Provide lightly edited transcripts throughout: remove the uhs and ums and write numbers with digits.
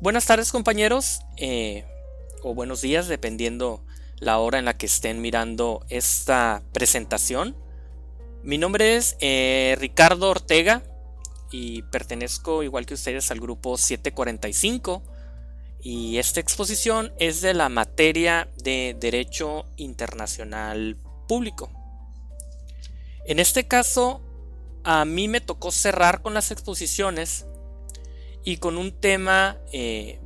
Buenas tardes compañeros, o buenos días dependiendo la hora en la que estén mirando esta presentación. Mi nombre es Ricardo Ortega y pertenezco igual que ustedes al grupo 745 y esta exposición es de la materia de Derecho Internacional Público. En este caso a mí me tocó cerrar con las exposiciones y con un tema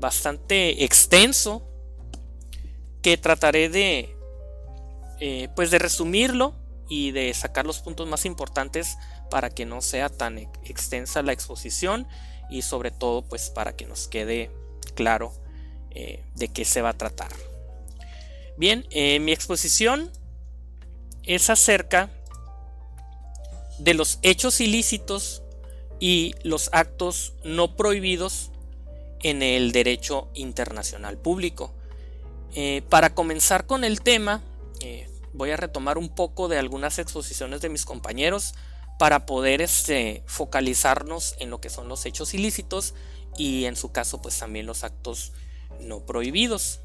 bastante extenso que trataré de resumirlo y de sacar los puntos más importantes para que no sea tan extensa la exposición y sobre todo pues para que nos quede claro de qué se va a tratar. Bien, mi exposición es acerca de los hechos ilícitos y los actos no prohibidos en el derecho internacional público. Para comenzar con el tema, voy a retomar un poco de algunas exposiciones de mis compañeros para poder focalizarnos en lo que son los hechos ilícitos y en su caso pues también los actos no prohibidos.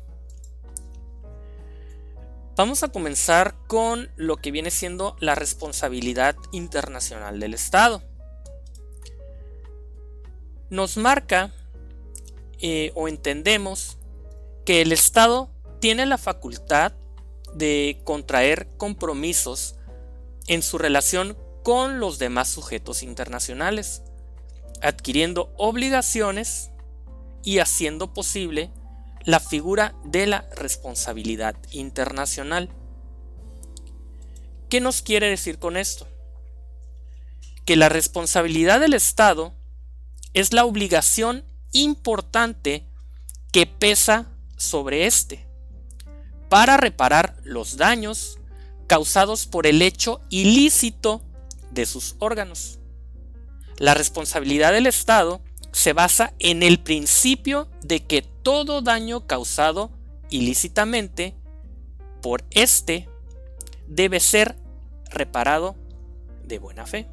Vamos a comenzar con lo que viene siendo la responsabilidad internacional del Estado. Nos marca o entendemos que el Estado tiene la facultad de contraer compromisos en su relación con los demás sujetos internacionales, adquiriendo obligaciones y haciendo posible la figura de la responsabilidad internacional. ¿Qué nos quiere decir con esto? Que la responsabilidad del Estado es la obligación importante que pesa sobre éste para reparar los daños causados por el hecho ilícito de sus órganos. La responsabilidad del Estado se basa en el principio de que todo daño causado ilícitamente por éste debe ser reparado de buena fe.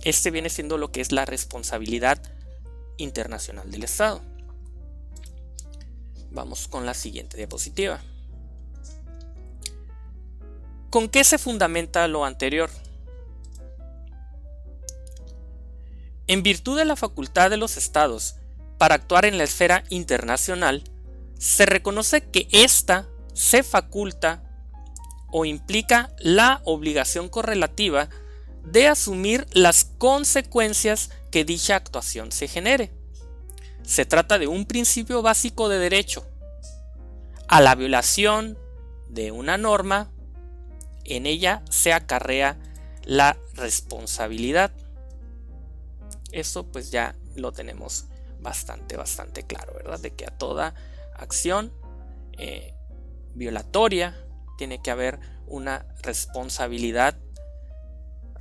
Este viene siendo lo que es la responsabilidad internacional del Estado. Vamos con la siguiente diapositiva. ¿Con qué se fundamenta lo anterior? En virtud de la facultad de los Estados para actuar en la esfera internacional, se reconoce que ésta se faculta o implica la obligación correlativa de asumir las consecuencias que dicha actuación se genere. Se trata de un principio básico de derecho. A la violación de una norma, en ella se acarrea la responsabilidad. Eso pues ya lo tenemos bastante claro, ¿verdad? De que a toda acción violatoria tiene que haber una responsabilidad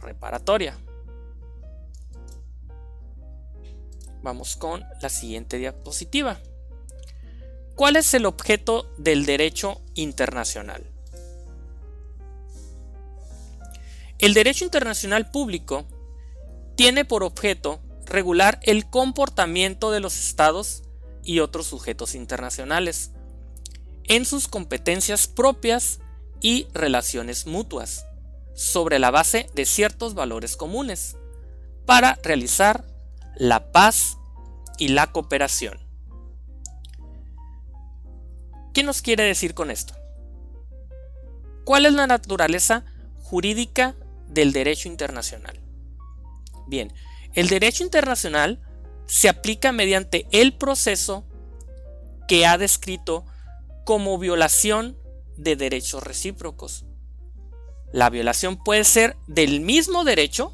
reparatoria. Vamos con la siguiente diapositiva. ¿Cuál es el objeto del derecho internacional? El derecho internacional público tiene por objeto regular el comportamiento de los estados y otros sujetos internacionales en sus competencias propias y relaciones mutuas, sobre la base de ciertos valores comunes, para realizar la paz y la cooperación. ¿Qué nos quiere decir con esto? ¿Cuál es la naturaleza jurídica del derecho internacional? Bien, el derecho internacional se aplica mediante el proceso que ha descrito como violación de derechos recíprocos. La violación puede ser del mismo derecho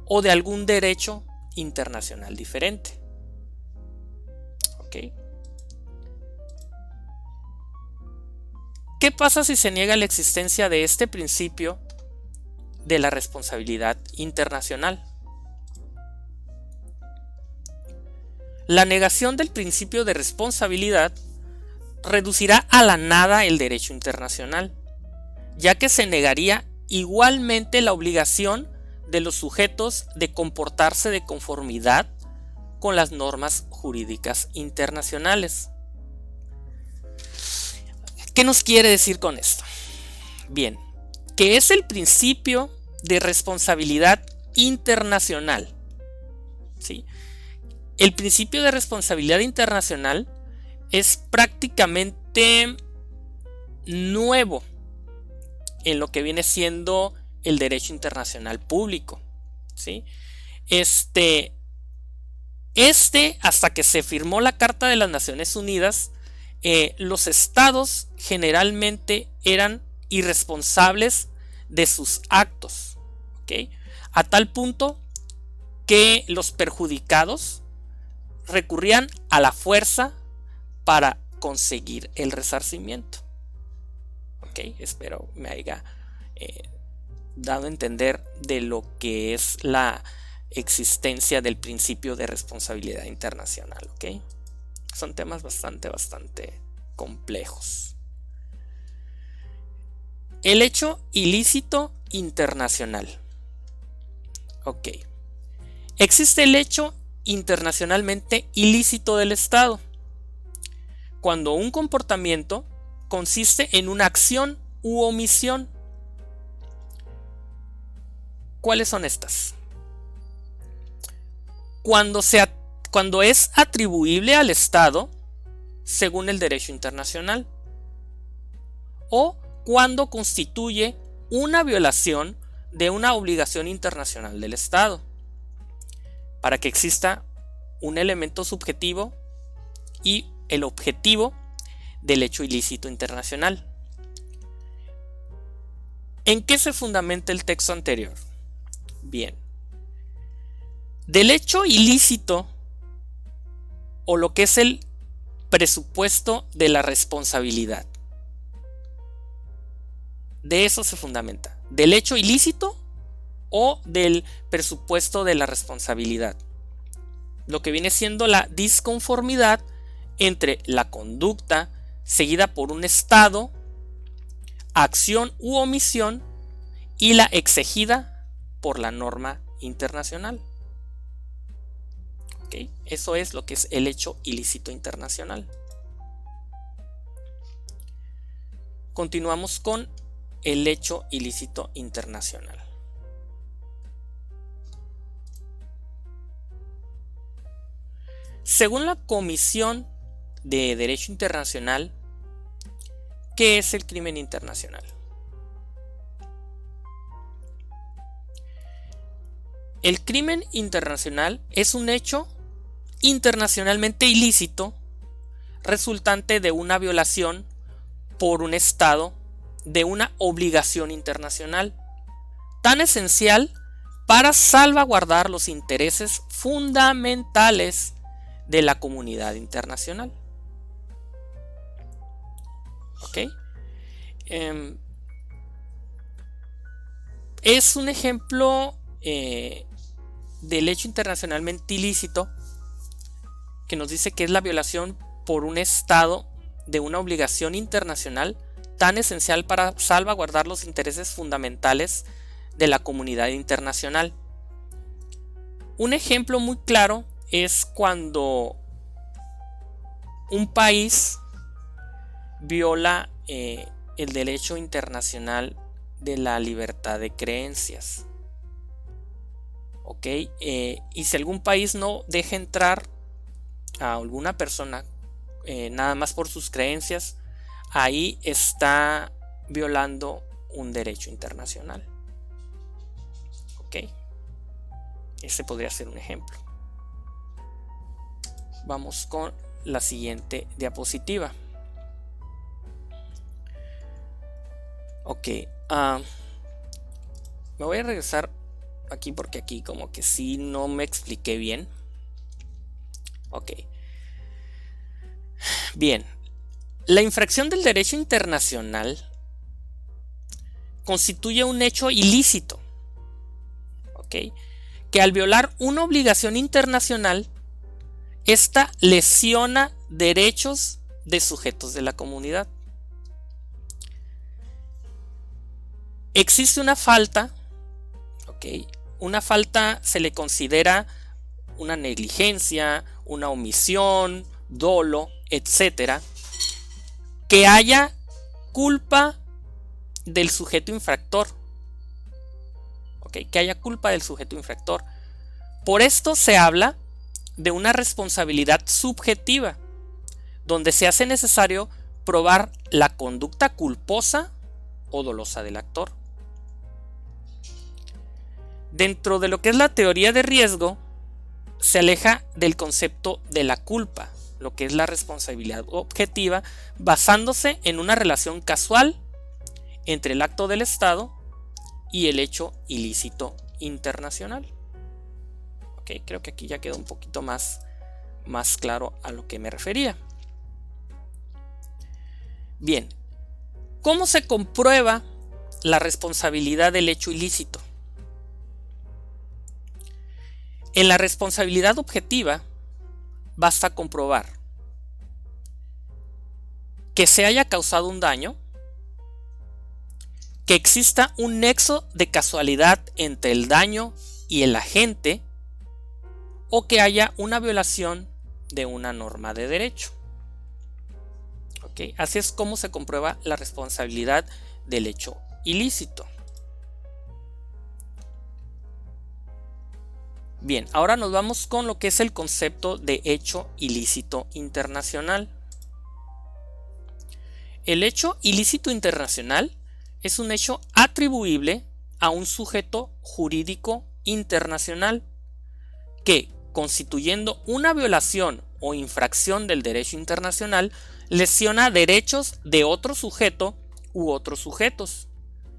o de algún derecho internacional diferente. ¿Ok? ¿Qué pasa si se niega la existencia de este principio de la responsabilidad internacional? La negación del principio de responsabilidad reducirá a la nada el derecho internacional, ya que se negaría igualmente la obligación de los sujetos de comportarse de conformidad con las normas jurídicas internacionales. ¿Qué nos quiere decir con esto? Bien, que es el principio de responsabilidad internacional. ¿Sí? El principio de responsabilidad internacional es prácticamente nuevo en lo que viene siendo el derecho internacional público. ¿Sí? Hasta que se firmó la Carta de las Naciones Unidas, los estados generalmente eran irresponsables de sus actos, ¿ok? A tal punto que los perjudicados recurrían a la fuerza para conseguir el resarcimiento. ¿Ok? Espero me haya dado a entender de lo que es la existencia del principio de responsabilidad internacional. ¿Ok? Son temas bastante complejos. El hecho ilícito internacional. Ok. Existe el hecho internacionalmente ilícito del Estado, cuando un comportamiento consiste en una acción u omisión. ¿Cuáles son estas? Cuando es atribuible al Estado según el derecho internacional, o cuando constituye una violación de una obligación internacional del Estado, para que exista un elemento subjetivo y el objetivo del hecho ilícito internacional. ¿En qué se fundamenta el texto anterior? Bien, del hecho ilícito, o lo que es el presupuesto de la responsabilidad, de eso se fundamenta, del hecho ilícito o del presupuesto de la responsabilidad, lo que viene siendo la disconformidad entre la conducta seguida por un Estado, acción u omisión, y la exigida por la norma internacional. ¿Okay? Eso es lo que es el hecho ilícito internacional. Continuamos con el hecho ilícito internacional. Según la Comisión de Derecho Internacional, ¿qué es el crimen internacional? El crimen internacional es un hecho internacionalmente ilícito resultante de una violación por un Estado de una obligación internacional tan esencial para salvaguardar los intereses fundamentales de la comunidad internacional. ¿Ok? Es un ejemplo del hecho internacionalmente ilícito que nos dice que es la violación por un Estado de una obligación internacional tan esencial para salvaguardar los intereses fundamentales de la comunidad internacional. Un ejemplo muy claro es cuando un país viola el derecho internacional de la libertad de creencias. ¿Ok? Y si algún país no deja entrar a alguna persona nada más por sus creencias, ahí está violando un derecho internacional. ¿Ok? Ese podría ser un ejemplo. Vamos con la siguiente diapositiva. Ok, me voy a regresar aquí porque aquí como que sí no me expliqué bien. Ok. Bien, la infracción del derecho internacional constituye un hecho ilícito, ¿ok? Que al violar una obligación internacional, esta lesiona derechos de sujetos de la comunidad. Existe una falta, ¿ok? Una falta se le considera una negligencia, una omisión, dolo, etcétera, que haya culpa del sujeto infractor. ¿Ok? Que haya culpa del sujeto infractor. Por esto se habla de una responsabilidad subjetiva, donde se hace necesario probar la conducta culposa o dolosa del actor. Dentro de lo que es la teoría de riesgo, se aleja del concepto de la culpa, lo que es la responsabilidad objetiva, basándose en una relación casual entre el acto del Estado y el hecho ilícito internacional. Ok, creo que aquí ya quedó un poquito más claro a lo que me refería. Bien, ¿cómo se comprueba la responsabilidad del hecho ilícito? En la responsabilidad objetiva basta comprobar que se haya causado un daño, que exista un nexo de casualidad entre el daño y el agente, o que haya una violación de una norma de derecho. ¿Ok? Así es como se comprueba la responsabilidad del hecho ilícito. Bien, ahora nos vamos con lo que es el concepto de hecho ilícito internacional. El hecho ilícito internacional es un hecho atribuible a un sujeto jurídico internacional que, constituyendo una violación o infracción del derecho internacional, lesiona derechos de otro sujeto u otros sujetos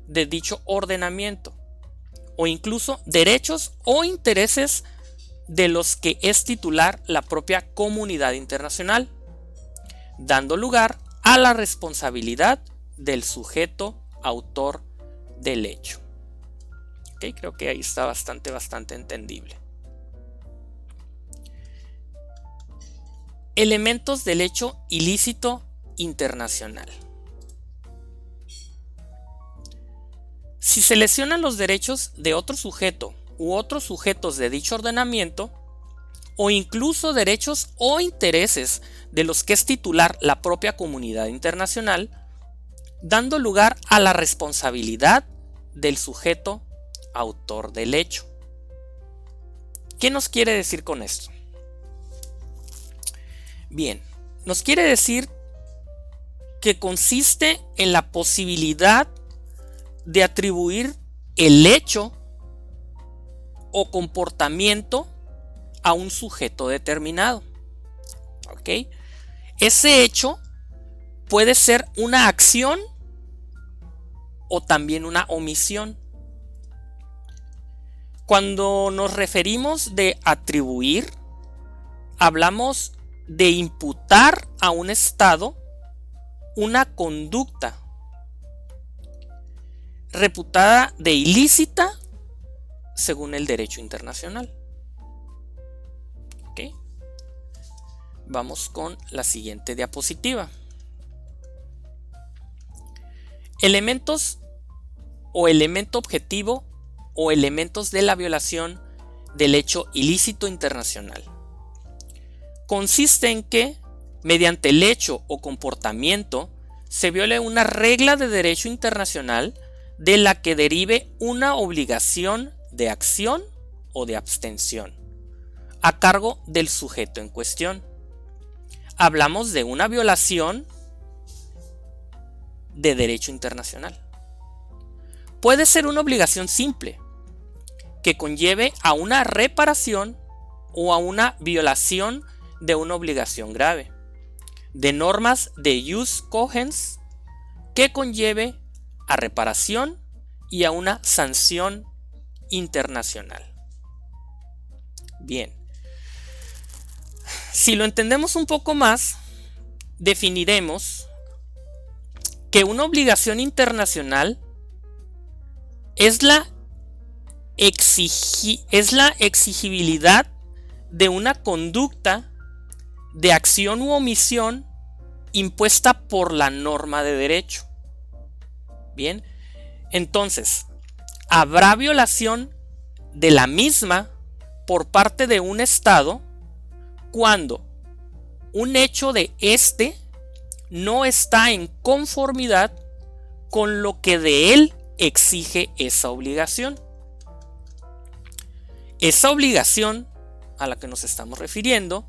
de dicho ordenamiento, o incluso derechos o intereses de los que es titular la propia comunidad internacional, dando lugar a la responsabilidad del sujeto autor del hecho. Okay, creo que ahí está bastante entendible. Elementos del hecho ilícito internacional. Si se lesionan los derechos de otro sujeto u otros sujetos de dicho ordenamiento, o incluso derechos o intereses de los que es titular la propia comunidad internacional, dando lugar a la responsabilidad del sujeto autor del hecho. ¿Qué nos quiere decir con esto? Bien, nos quiere decir que consiste en la posibilidad de atribuir el hecho o comportamiento a un sujeto determinado. ¿Ok? Ese hecho puede ser una acción o también una omisión. Cuando nos referimos de atribuir, hablamos de imputar a un Estado una conducta reputada de ilícita según el derecho internacional. ¿Ok? Vamos con la siguiente diapositiva. Elementos o elemento objetivo o elementos de la violación del hecho ilícito internacional. Consiste en que, mediante el hecho o comportamiento, se viole una regla de derecho internacional de la que derive una obligación de acción o de abstención a cargo del sujeto en cuestión. Hablamos de una violación de derecho internacional. Puede ser una obligación simple que conlleve a una reparación o a una violación de una obligación grave, de normas de jus cogens que conlleve a reparación y a una sanción internacional. Bien, si lo entendemos un poco más, definiremos que una obligación internacional es la exigibilidad de una conducta de acción u omisión impuesta por la norma de derecho. Bien, entonces, habrá violación de la misma por parte de un Estado cuando un hecho de este no está en conformidad con lo que de él exige esa obligación. Esa obligación a la que nos estamos refiriendo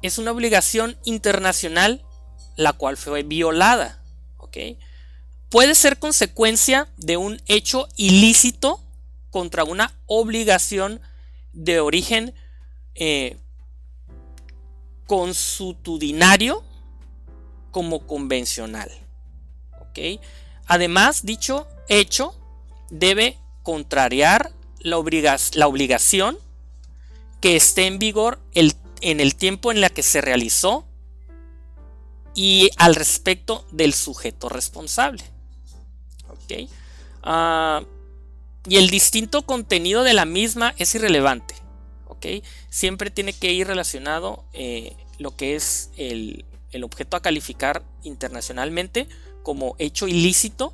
es una obligación internacional la cual fue violada, ¿ok? Puede ser consecuencia de un hecho ilícito contra una obligación de origen consuetudinario como convencional, ¿ok? Además, dicho hecho debe contrariar la obligación que esté en vigor en el tiempo en la que se realizó y al respecto del sujeto responsable, ¿ok? Y el distinto contenido de la misma es irrelevante, ¿ok? Siempre tiene que ir relacionado lo que es el objeto a calificar internacionalmente como hecho ilícito,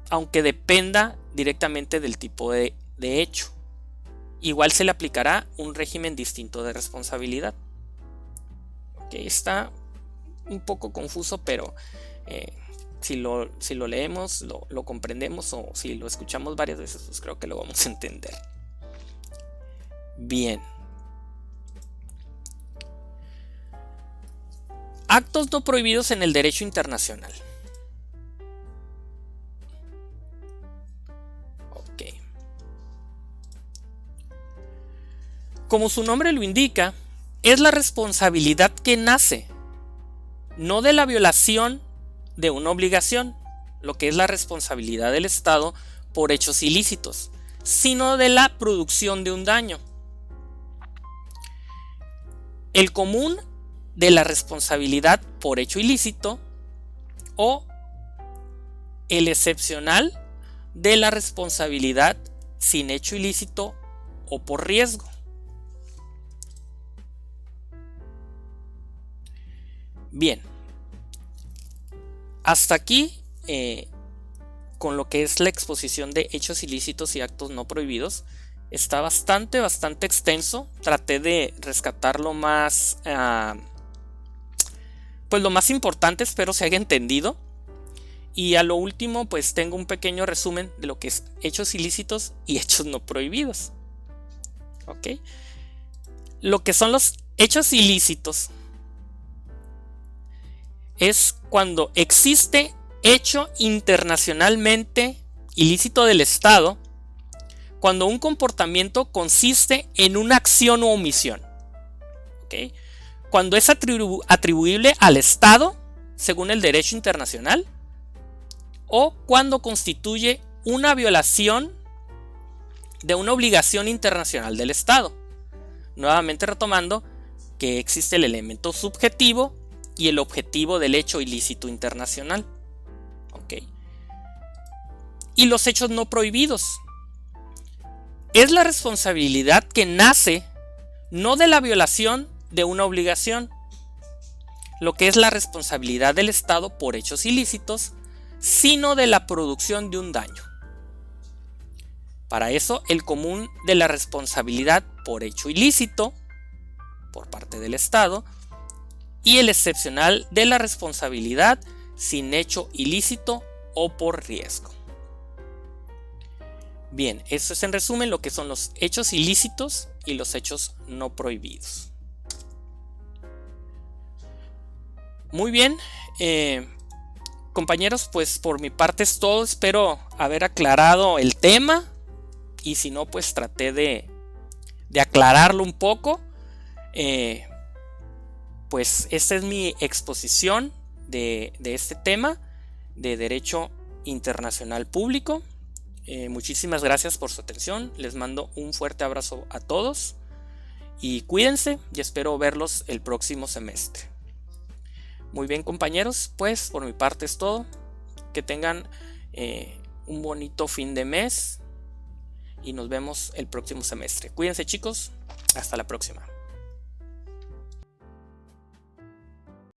aunque dependa directamente del tipo de hecho. Igual se le aplicará un régimen distinto de responsabilidad. Okay, está un poco confuso, pero si lo leemos, lo comprendemos, o si lo escuchamos varias veces, pues creo que lo vamos a entender. Bien. Actos no prohibidos en el derecho internacional. Ok. Como su nombre lo indica, es la responsabilidad que nace, no de la violación de una obligación, lo que es la responsabilidad del Estado por hechos ilícitos, sino de la producción de un daño. El común de la responsabilidad por hecho ilícito o el excepcional de la responsabilidad sin hecho ilícito o por riesgo. Bien, hasta aquí con lo que es la exposición de hechos ilícitos y actos no prohibidos. Está bastante extenso. Traté de rescatar lo más lo más importante, espero se haya entendido. Y a lo último, pues tengo un pequeño resumen de lo que es hechos ilícitos y hechos no prohibidos. ¿Ok? Lo que son los hechos ilícitos es cuando existe hecho internacionalmente ilícito del Estado, cuando un comportamiento consiste en una acción u omisión. ¿Ok? Cuando es atribuible al Estado según el derecho internacional, o cuando constituye una violación de una obligación internacional del Estado. Nuevamente retomando que existe el elemento subjetivo y el objetivo del hecho ilícito internacional. ¿Ok? Y los hechos no prohibidos. Es la responsabilidad que nace no de la violación de una obligación, lo que es la responsabilidad del Estado por hechos ilícitos, sino de la producción de un daño. Para eso, el común de la responsabilidad por hecho ilícito por parte del Estado y el excepcional de la responsabilidad sin hecho ilícito o por riesgo. Bien, eso es en resumen lo que son los hechos ilícitos y los hechos no prohibidos. Muy bien, compañeros, pues por mi parte es todo. Espero haber aclarado el tema, y si no, pues traté de aclararlo un poco. Pues esta es mi exposición de este tema de derecho internacional público. Muchísimas gracias por su atención. Les mando un fuerte abrazo a todos y cuídense, y espero verlos el próximo semestre. Muy bien, compañeros, pues por mi parte es todo. Que tengan un bonito fin de mes y nos vemos el próximo semestre. Cuídense, chicos. Hasta la próxima.